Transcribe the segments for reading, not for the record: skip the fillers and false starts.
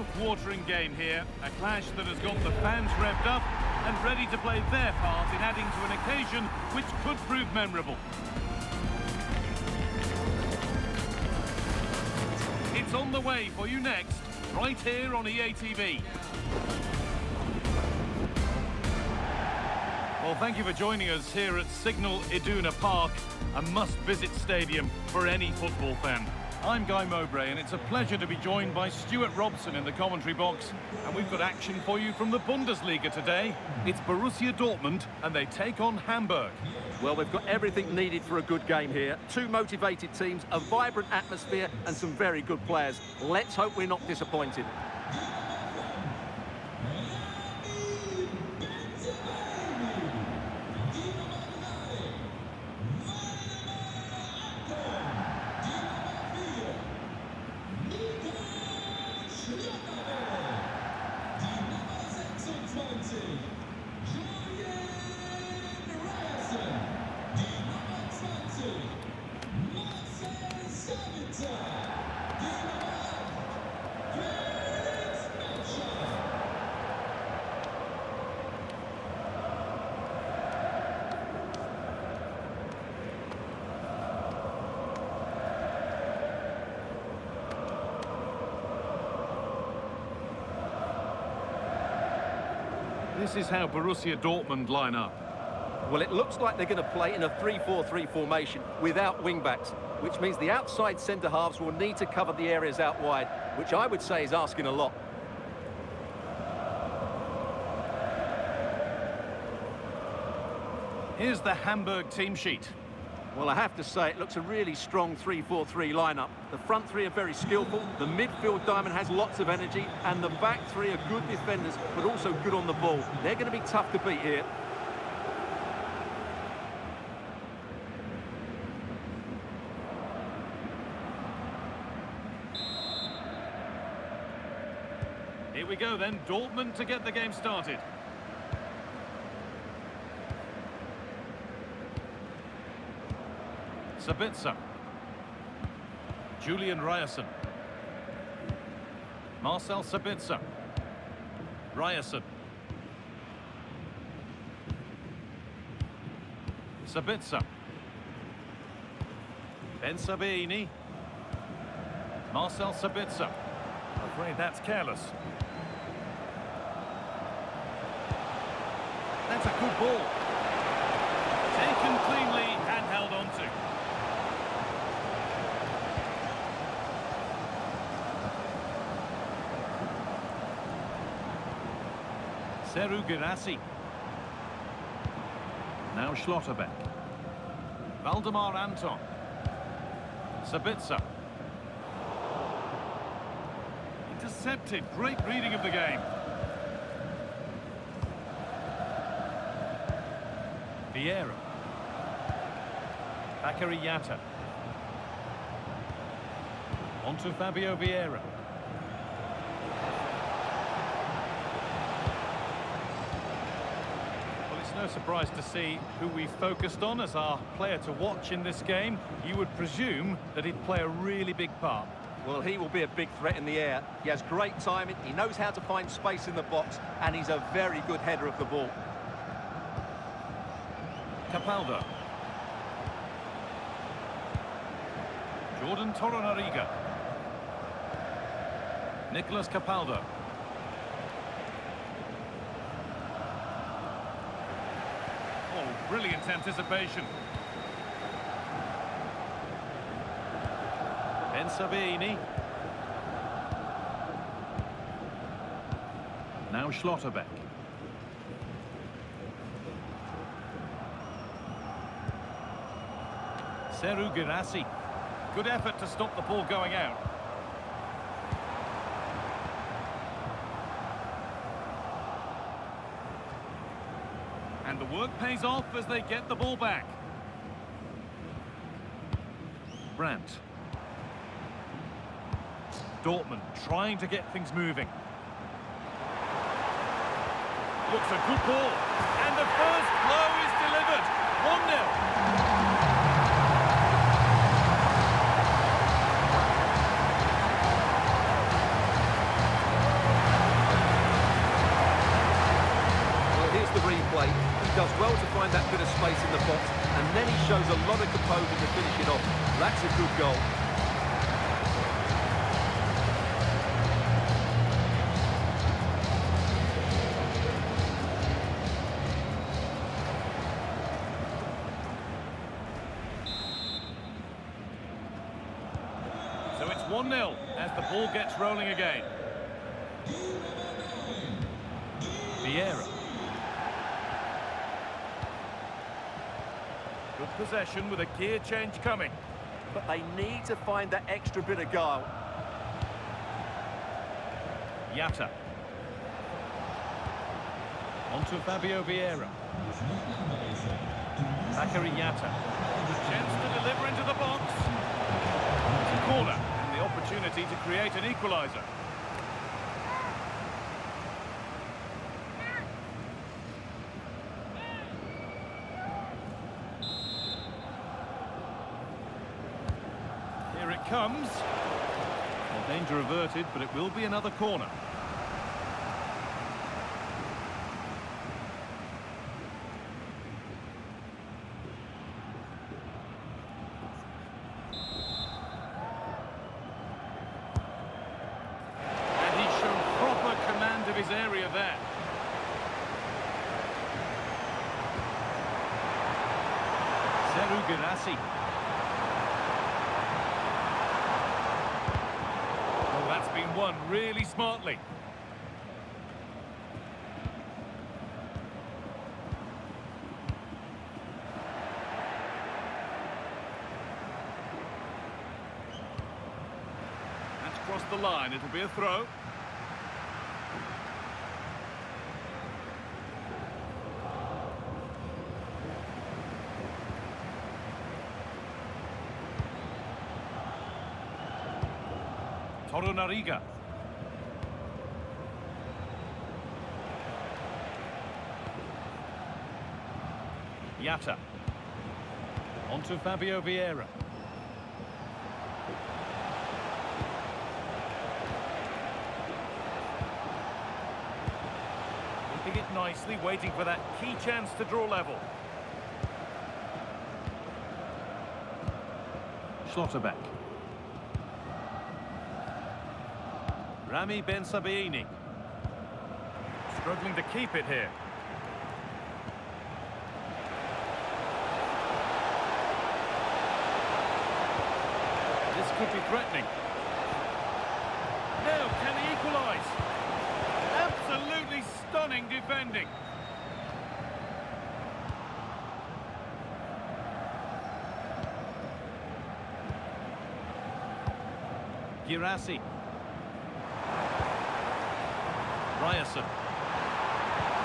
mouth-watering game here. A clash that has got the fans revved up and ready to play their part in adding to an occasion which could prove memorable. It's on the way for you next, right here on EA TV. Well, thank you for joining us here at Signal Iduna Park, a must-visit stadium for any football fan. I'm Guy Mowbray, and it's a pleasure to be joined by Stuart Robson in the commentary box. And we've got action for you from the Bundesliga today. It's Borussia Dortmund, and they take on Hamburg. Well, we've got everything needed for a good game here. Two motivated teams, a vibrant atmosphere, and some very good players. Let's hope we're not disappointed. This is how Borussia Dortmund line up. Well, it looks like they're going to play in a 3-4-3 formation without wing-backs, which means the outside centre-halves will need to cover the areas out wide, which I would say is asking a lot. Here's the Hamburg team sheet. Well, I have to say, it looks a really strong 3-4-3 lineup. The front three are very skillful, the midfield diamond has lots of energy, and the back three are good defenders, but also good on the ball. They're going to be tough to beat here. Here we go then, Dortmund to get the game started. Sabitzer. Julian Ryerson. Marcel Sabitzer. Ryerson. Sabitzer. Ben Sabini. Marcel Sabitzer. I'm afraid that's careless. That's a good ball. Taken cleanly and held on to. Seru Girassi. Now Schlotterbeck. Valdemar Anton. Sabitzer. Intercepted. Great reading of the game. Vieira. Bakary Yatta. On to Fabio Vieira. No surprise to see who we focused on as our player to watch in this game. You would presume that he'd play a really big part. Well, he will be a big threat in the air. He has great timing, he knows how to find space in the box, and he's a very good header of the ball. Capaldo. Jordan Torunariga. Nicolas Capaldo. Oh, brilliant anticipation. Ben Sabini. Now Schlotterbeck. Seru Girassi. Good effort to stop the ball going out. And the work pays off as they get the ball back. Brandt. Dortmund trying to get things moving. Looks a good ball. And the first blow is delivered. 1-0. play. He does well to find that bit of space in the box, and then he shows a lot of composure to finish it off. That's a good goal. So it's 1-0 as the ball gets rolling again. Vieira. Good possession with a gear change coming. But they need to find that extra bit of guile. Yatta. On to Fabio Vieira. Bakary Yatta. A chance to deliver into the box. It's a corner and the opportunity to create an equaliser. Here it comes. Well, danger averted, but it will be another corner. And he's shown proper command of his area there. Seru Girassi. That's been won really smartly. That's crossed the line. It'll be a throw. Torunariga. Yatta. On to Fabio Vieira. Keeping it nicely, waiting for that key chance to draw level. Schlotterbeck. Rami Ben Sabaini. Struggling to keep it here. This could be threatening. Now, can he equalise? Absolutely stunning defending. Girassi. Ryerson.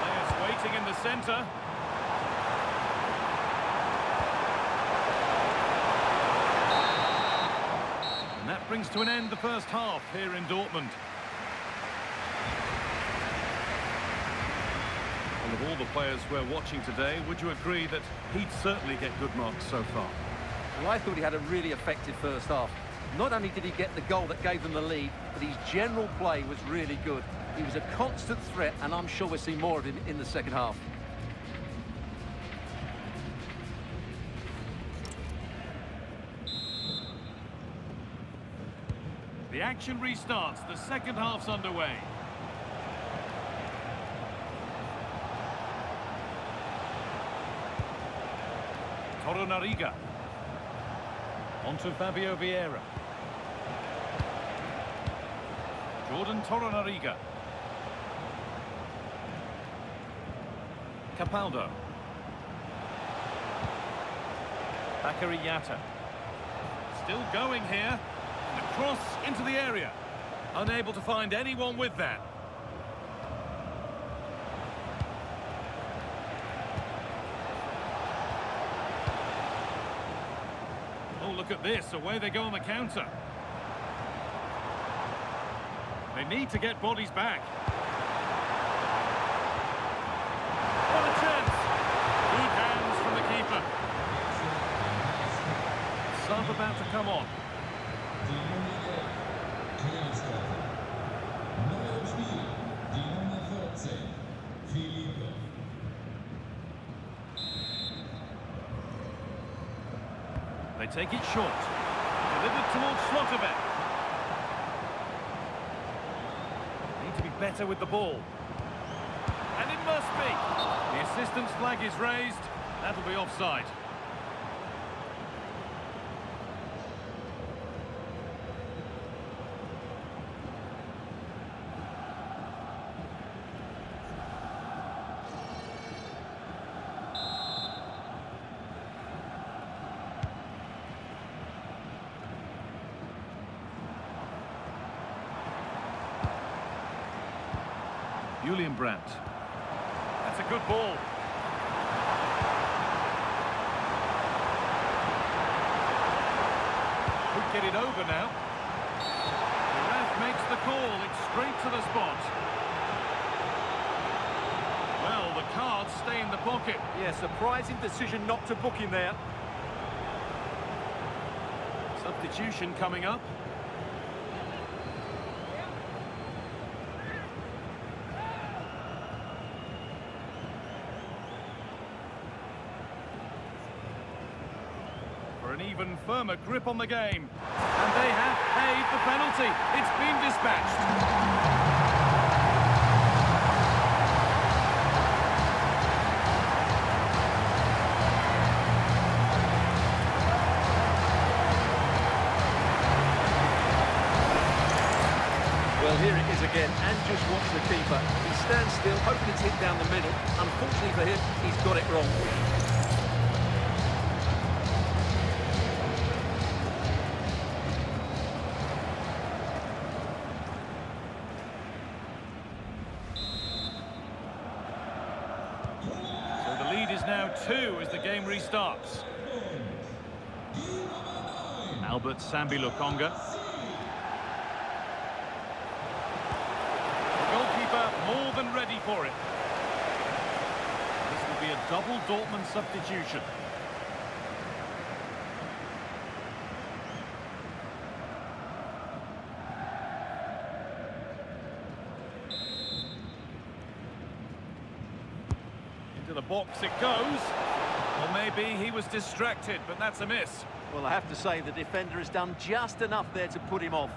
Players waiting in the centre. And that brings to an end the first half here in Dortmund. And of all the players we're watching today, would you agree that he'd certainly get good marks so far? Well, I thought he had a really effective first half. Not only did he get the goal that gave them the lead, but his general play was really good. He was a constant threat, and I'm sure we'll see more of him in the second half. The action restarts. The second half's underway. Torunariga. On to Fabio Vieira. Jordan Torunariga. Capaldo. Bakary Yatta. Still going here. And a cross into the area. Unable to find anyone with that. Oh, look at this. Away they go on the counter. They need to get bodies back. What a chance! Good hands from the keeper. Sub about to come on. take it short. Delivered towards Schlotterbeck. Need to be better with the ball. And it must be. The assistant's flag is raised. That'll be offside. Julian Brandt. That's a good ball. Could get it over now. The ref makes the call. It's straight to the spot. Well, the cards stay in the pocket. Yeah, surprising decision not to book him there. Substitution coming up. For an even firmer grip on the game. And they have paid the penalty. It's been dispatched. Well, here it is again, and just watch the keeper. He stands still, hoping it's hit down the middle. Unfortunately for him, he's got it wrong. So the lead is now 2 as the game restarts. Albert Sambi Lukonga. More than ready for it. This will be a double Dortmund substitution. Into the box it goes. Or maybe he was distracted, but that's a miss. Well, I have to say the defender has done just enough there to put him off.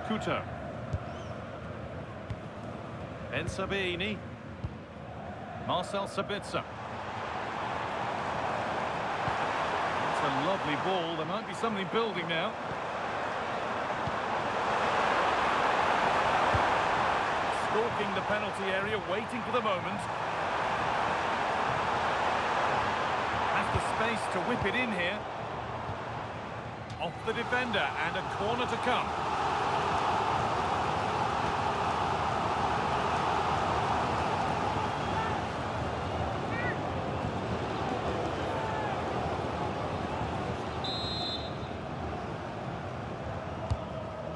Kuto. En Sabini. Marcel Sabitzer. It's a lovely ball. There might be something building now. Stalking the penalty area, waiting for the moment. Has the space to whip it in here. Off the defender and a corner to come.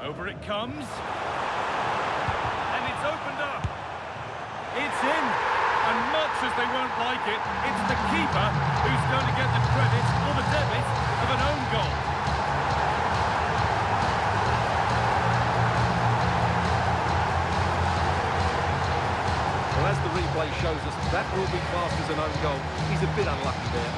Over it comes. And it's opened up. It's in. And much as they won't like it, it's the keeper who's going to get the credit or the debit of an own goal. Well, as the replay shows us, that will be classed as an own goal. He's a bit unlucky there.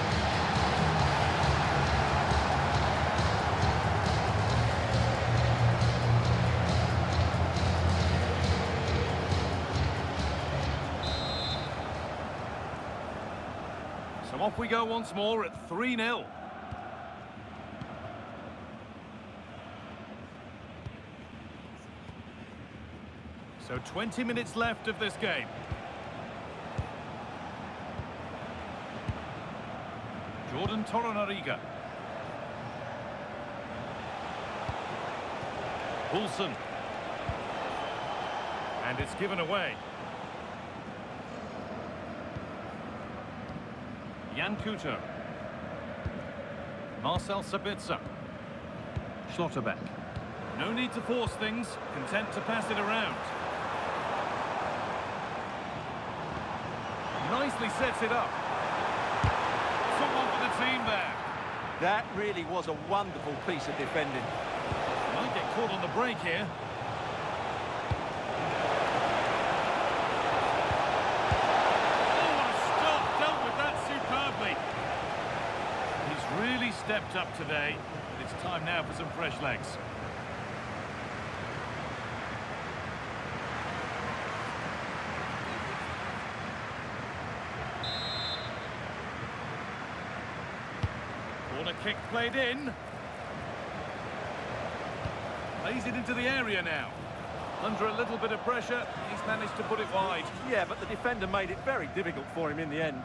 So off we go once more at 3-0. So 20 minutes left of this game. Jordan Torunariga. Poulsen. And it's given away. Jan Kuto. Marcel Sabitzer. Schlotterbeck. No need to force things, content to pass it around. Nicely sets it up. Someone for the team there. That really was a wonderful piece of defending. Might get caught on the break here. Oh, what a stop! Dealt with that superbly. He's really stepped up today. It's time now for some fresh legs. Corner kick played in. Plays it into the area now. Under a little bit of pressure, he's managed to put it wide. Yeah, but the defender made it very difficult for him in the end.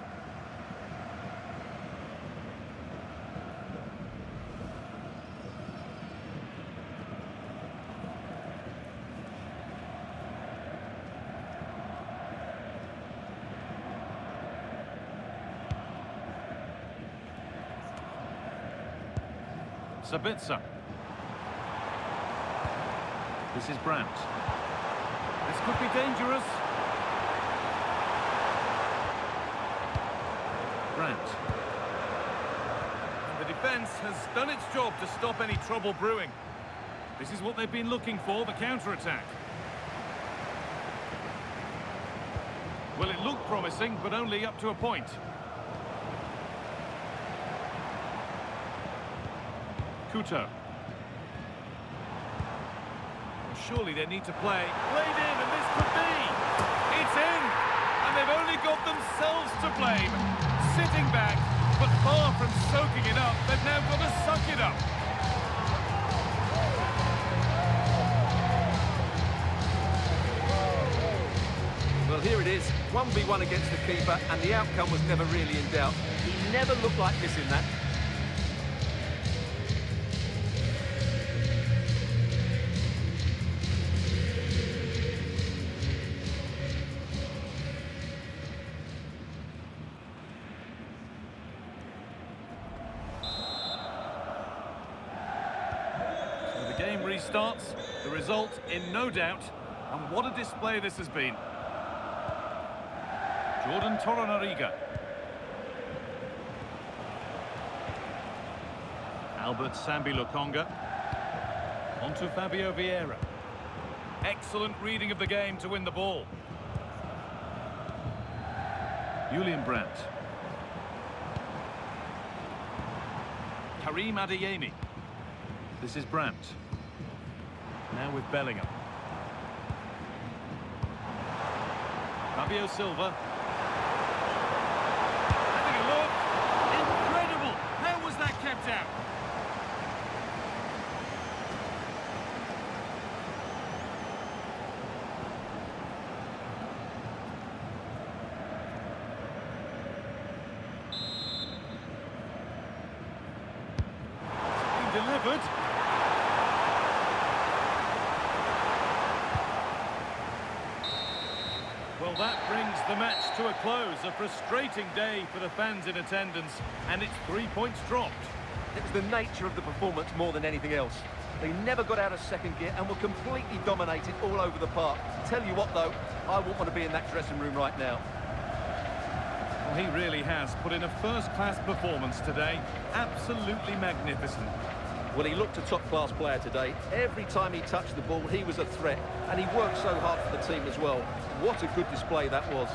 Sabitzer. This is Brandt. This could be dangerous. Brandt. The defence has done its job to stop any trouble brewing. This is what they've been looking for, the counter-attack. Well, it looked promising, but only up to a point. Couto. Surely they need to play. Played in, and this could be. It's in, and they've only got themselves to blame. Sitting back, but far from soaking it up, they've now got to suck it up. Well, here it is, 1v1 against the keeper, and the outcome was never really in doubt. He never looked like missing that. Game restarts, the result in no doubt, and what a display this has been. Jordan Torunariga. Albert Sambi Lokonga. On to Fabio Vieira. Excellent reading of the game to win the ball. Julian Brandt. Karim Adeyemi. This is Brandt. Now with Bellingham. Fabio Silva. Having a look. Incredible! How was that kept out? It's being delivered. Well, that brings the match to a close. A frustrating day for the fans in attendance, and it's 3 points dropped. It was the nature of the performance more than anything else. They never got out of second gear and were completely dominated all over the park. Tell you what, though, I wouldn't want to be in that dressing room right now. Well, he really has put in a first-class performance today. Absolutely magnificent. Well, he looked a top-class player today. Every time he touched the ball, he was a threat. And he worked so hard for the team as well. What a good display that was.